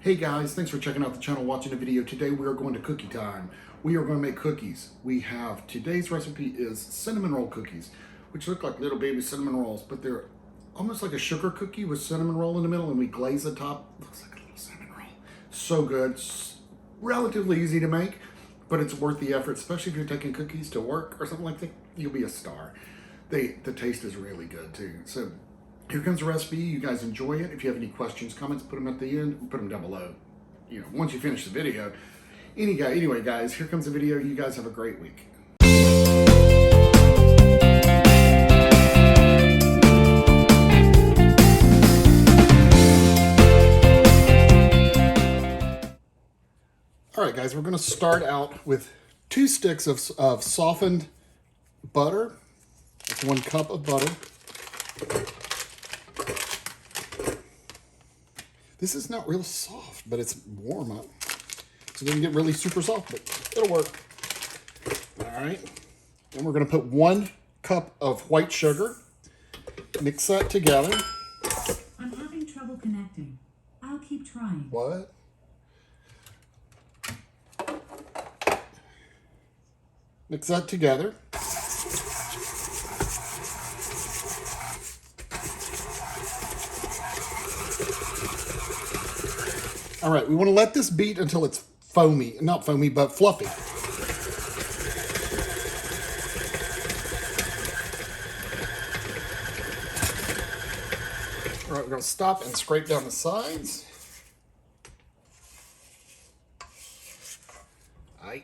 Hey guys, thanks for checking out the channel, watching the video. Today we are going to cookie time. We are going to make cookies. Today's recipe is cinnamon roll cookies, which look like little baby cinnamon rolls, but they're almost like a sugar cookie with cinnamon roll in the middle, and we glaze the top. Looks like a little cinnamon roll. So good. It's relatively easy to make, but it's worth the effort, especially if you're taking cookies to work or something like that. You'll be a star. The taste is really good too. So here comes the recipe. You guys enjoy it. If you have any questions, comments, put them at the end. Put them down below. Once you finish the video. Anyway, guys, here comes the video. You guys have a great week. All right, guys, we're going to start out with 2 sticks of softened butter. That's 1 cup of butter. This is not real soft, but it's warm up. So it doesn't get really super soft, but it'll work. All right. Then we're going to put 1 cup of white sugar. Mix that together. I'm having trouble connecting. I'll keep trying. What? Mix that together. All right, we want to let this beat until it's foamy, not foamy, but fluffy. All right, we're going to stop and scrape down the sides. All right.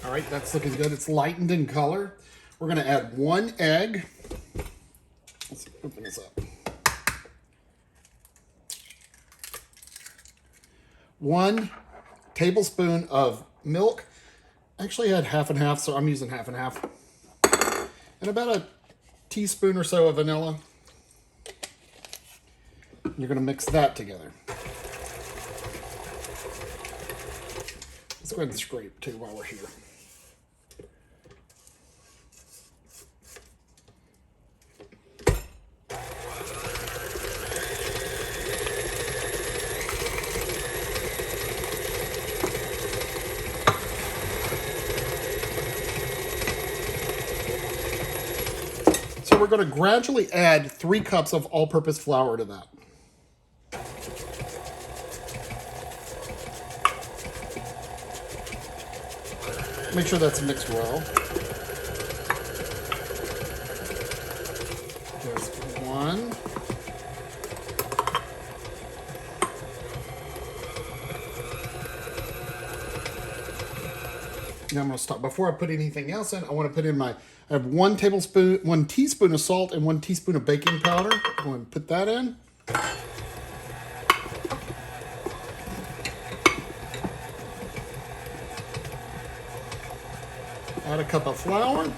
All right, that's looking good. It's lightened in color. We're going to add 1 egg. Let's open this up. 1 tablespoon of milk. Actually, I had half and half, so I'm using half and half. And about a teaspoon or so of vanilla. You're going to mix that together. Let's go ahead and scrape too while we're here. So we're going to gradually add 3 cups of all-purpose flour to that. Make sure that's mixed well. There's 1. Now I'm going to stop. Before I put anything else in, I want to put in I have 1 teaspoon of salt and 1 teaspoon of baking powder. I'm going to put that in. Add a cup of flour.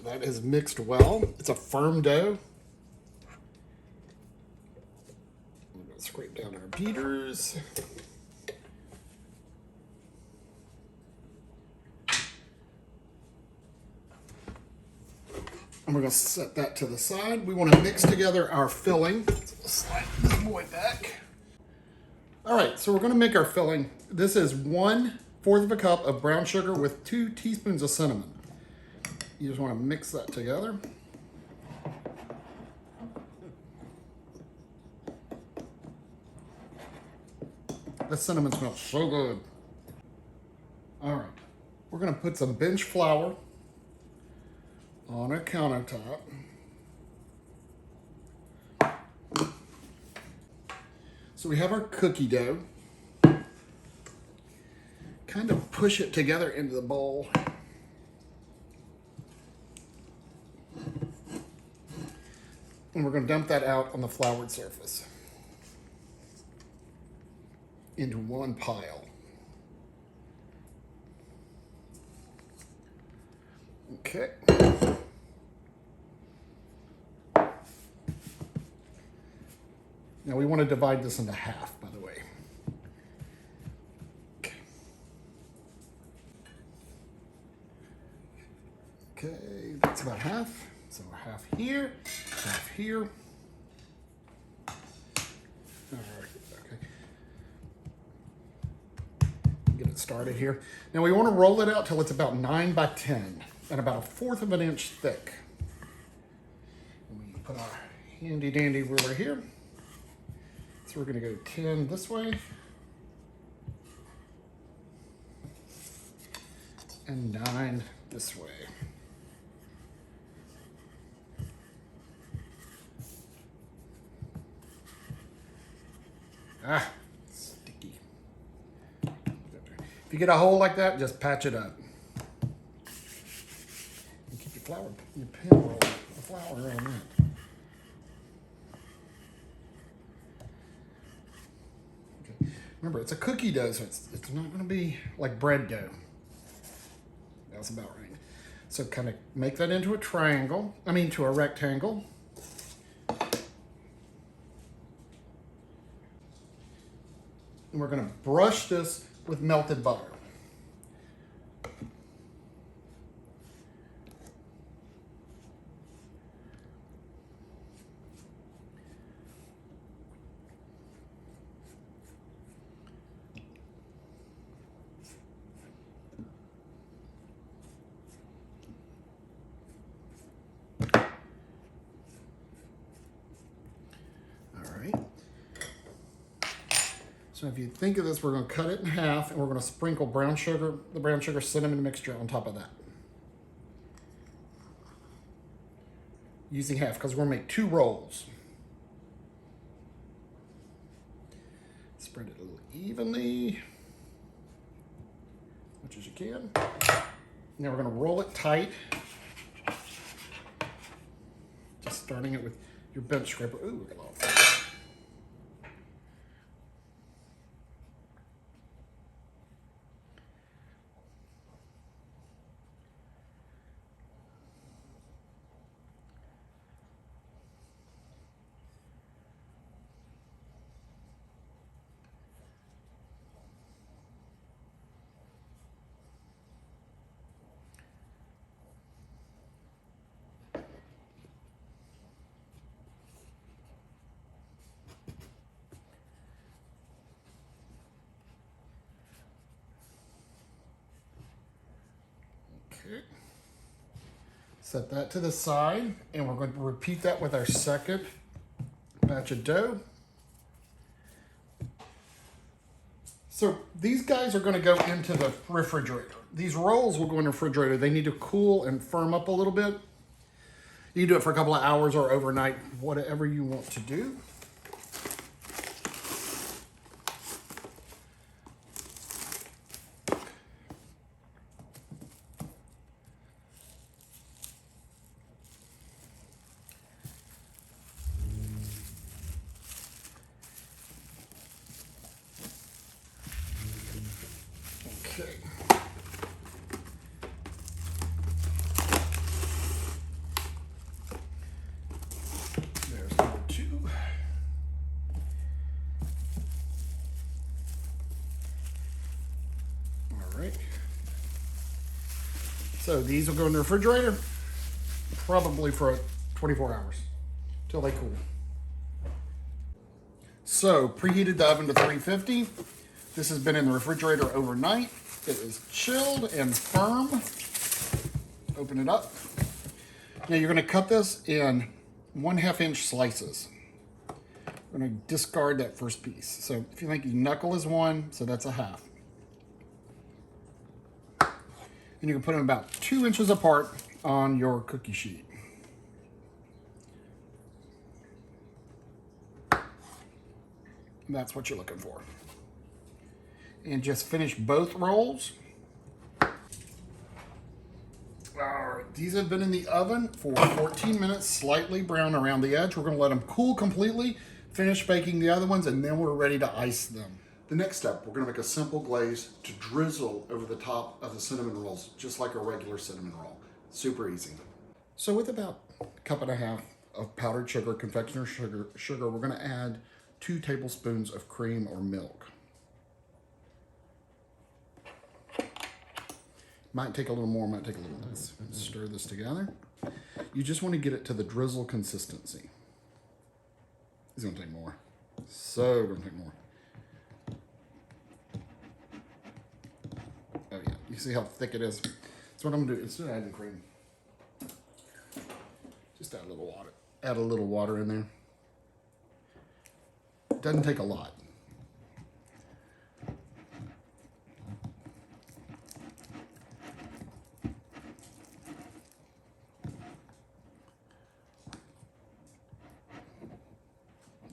That is mixed well. It's a firm dough. We're going to scrape down our beaters. And we're going to set that to the side. We want to mix together our filling. So we'll slide this boy back. All right, so we're going to make our filling. This is 1/4 of a cup of brown sugar with 2 teaspoons of cinnamon. You just want to mix that together. The cinnamon smells so good. All right, we're going to put some bench flour on a countertop. So we have our cookie dough. kind of push it together into the bowl. And we're going to dump that out on the floured surface into one pile. Okay. Now we want to divide this into half, by the way. Okay. Okay, that's about half. So half here, half here. All right, okay. Get it started here. Now we want to roll it out till it's about 9 by 10 and about 1/4 of an inch thick. And we put our handy dandy ruler here. So we're going to go 10 this way and 9 this way. Ah, sticky. If you get a hole like that, just patch it up. And keep your pen roll, the flour around that. Okay. Remember, it's a cookie dough, so it's not going to be like bread dough. That's about right. So kind of make that into a triangle, to a rectangle. And we're going to brush this with melted butter. So if you think of this, we're going to cut it in half and we're going to sprinkle the brown sugar cinnamon mixture on top of that. Using half, because we're going to make 2 rolls. Spread it a little evenly, as much as you can. Now we're going to roll it tight. Just starting it with your bench scraper. Ooh, look at all that. Okay. Set that to the side, and we're going to repeat that with our second batch of dough. So these guys are going to go into the refrigerator. These rolls will go in the refrigerator. They need to cool and firm up a little bit. You can do it for a couple of hours or overnight, whatever you want to do. Okay. There's number 2. All right. So these will go in the refrigerator probably for 24 hours till they cool. So preheated the oven to 350. This has been in the refrigerator overnight. It is chilled and firm. Open it up. Now you're going to cut this in 1/2 inch slices. We're going to discard that first piece. So if you think your knuckle is 1, so that's a 1/2. And you can put them about 2 inches apart on your cookie sheet. And that's what you're looking for. and just finish both rolls. All right, these have been in the oven for 14 minutes, slightly brown around the edge. We're gonna let them cool completely, finish baking the other ones, and then we're ready to ice them. The next step, we're gonna make a simple glaze to drizzle over the top of the cinnamon rolls, just like a regular cinnamon roll. Super easy. So with about a cup and a half of powdered sugar, confectioner sugar, we're gonna add 2 tablespoons of cream or milk. Might take a little more, might take a little less. Stir this together. You just want to get it to the drizzle consistency. It's gonna take more. So gonna take more. Oh yeah, you see how thick it is? That's what I'm gonna do. Instead of adding cream, just add a little water. Add a little water in there. It doesn't take a lot.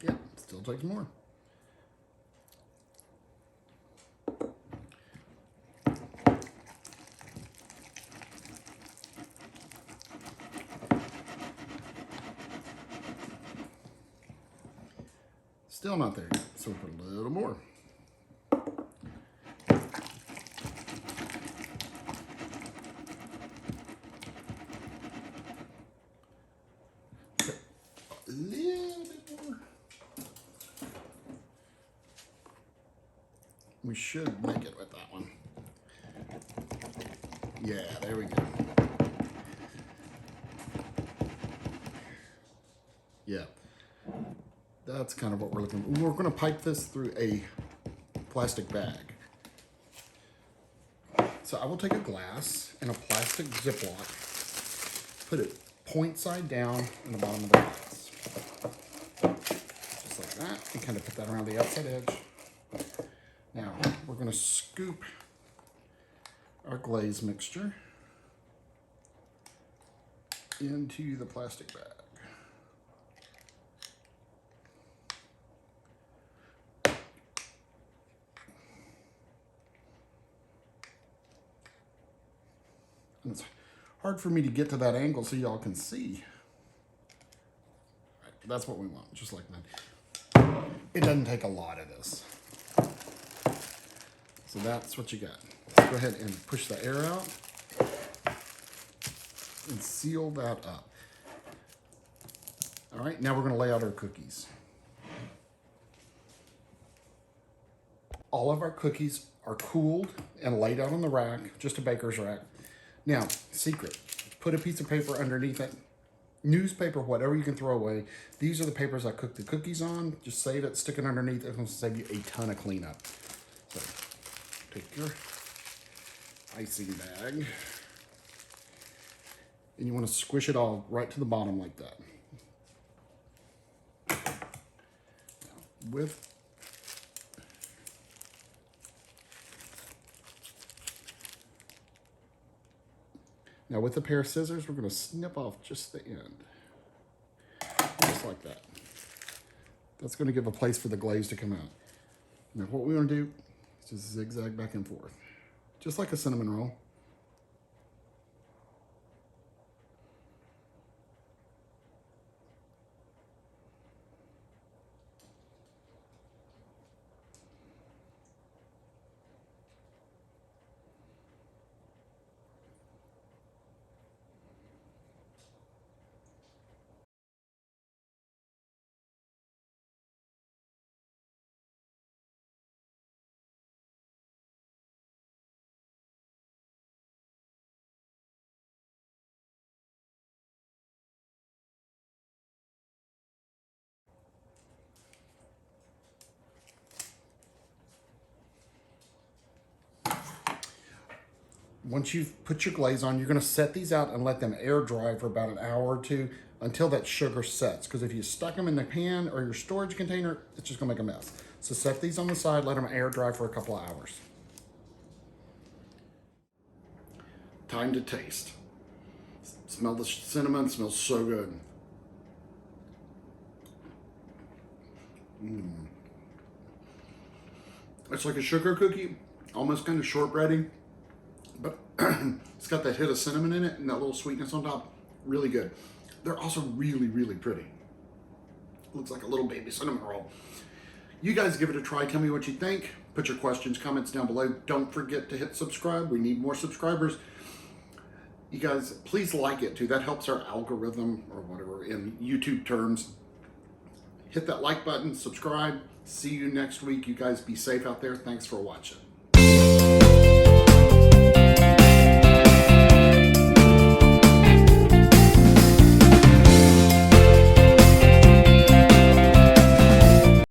Yep, still takes more. Still not there yet, so we'll put a little more. A little bit more. We should make it with that one. Yeah, there we go. Yeah, that's kind of what we're looking for. We're going to pipe this through a plastic bag. So I will take a glass and a plastic Ziploc, put it point side down in the bottom of the glass. Just like that, and kind of put that around the outside edge. Now, we're going to scoop our glaze mixture into the plastic bag. And it's hard for me to get to that angle so y'all can see. Right, that's what we want, just like that. It doesn't take a lot of this. So that's what you got. Let's go ahead and push the air out and seal that up. All right, now we're gonna lay out our cookies. All of our cookies are cooled and laid out on the rack, just a baker's rack. Now, secret, put a piece of paper underneath it, newspaper, whatever you can throw away. These are the papers I cook the cookies on. Just save it, stick it underneath. It's gonna save you a ton of cleanup. So, take your icing bag, and you wanna squish it all right to the bottom like that. Now, with a pair of scissors, we're going to snip off just the end. Just like that. That's going to give a place for the glaze to come out. Now what we want to do is just zigzag back and forth. Just like a cinnamon roll. Once you've put your glaze on, you're going to set these out and let them air dry for about an hour or two until that sugar sets. Because if you stuck them in the pan or your storage container, it's just going to make a mess. So set these on the side, let them air dry for a couple of hours. Time to taste. Smell the cinnamon, smells so good. It's like a sugar cookie, almost kind of shortbready, but it's got that hit of cinnamon in it and that little sweetness on top. Really good. They're also really, really pretty. Looks like a little baby cinnamon roll. You guys give it a try. Tell me what you think. Put your questions, comments down below. Don't forget to hit subscribe. We need more subscribers. You guys, please like it too. That helps our algorithm or whatever in YouTube terms. Hit that like button, subscribe. See you next week. You guys be safe out there. Thanks for watching.